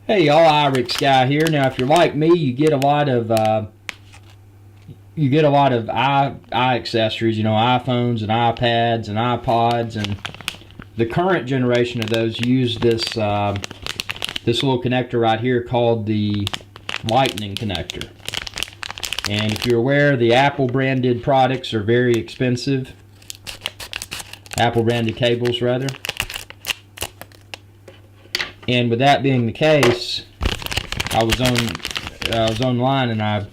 Hey y'all, iXCC here. Now, if you're like me, you get a lot of eye accessories. You know, iPhones and iPads and iPods, and the current generation of those use this this little connector right here called the Lightning connector. And if you're aware, the Apple branded products are very expensive. Apple branded cables, rather. And with that being the case, I was online and I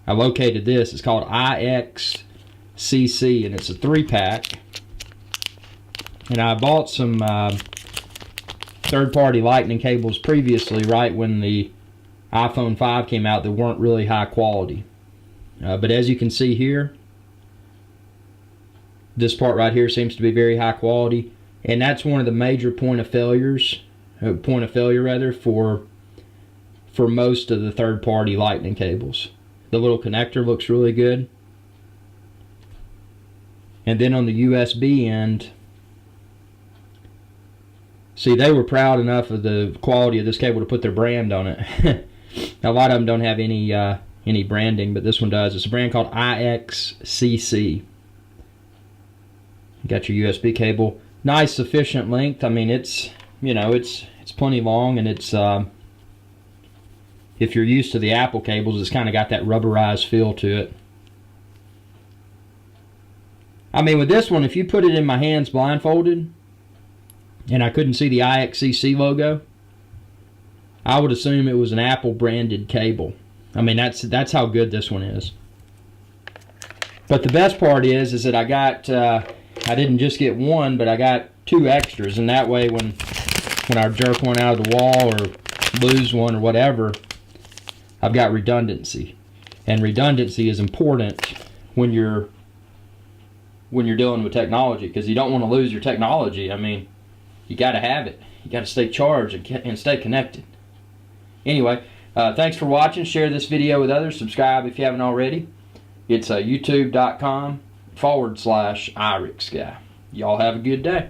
located this. It's called iXCC, and it's a 3-pack. And I bought some third-party Lightning cables previously, right when the iPhone 5 came out, that weren't really high quality. But as you can see here, this part right here seems to be very high quality, and that's one of the major point of failure for most of the third-party Lightning cables. The little connector looks really good, and then on the USB end, see, they were proud enough of the quality of this cable to put their brand on it. A lot of them don't have any branding, but this one does. It's a brand called iXCC. You got your USB cable, nice sufficient length. I mean, it's, you know, it's plenty long, and it's if you're used to the Apple cables, it's kind of got that rubberized feel to it. I mean, with this one, if you put it in my hands blindfolded and I couldn't see the iXCC logo, I would assume it was an Apple branded cable. I mean, that's how good this one is. But the best part is that I got I didn't just get one, but I got 2 extras, and that way when I jerk one out of the wall or lose one or whatever, I've got redundancy. And redundancy is important when you're dealing with technology, because you don't want to lose your technology. I mean, you got to have it. You got to stay charged and stay connected. Anyway, thanks for watching. Share this video with others. Subscribe if you haven't already. It's youtube.com/iXCC. Y'all have a good day.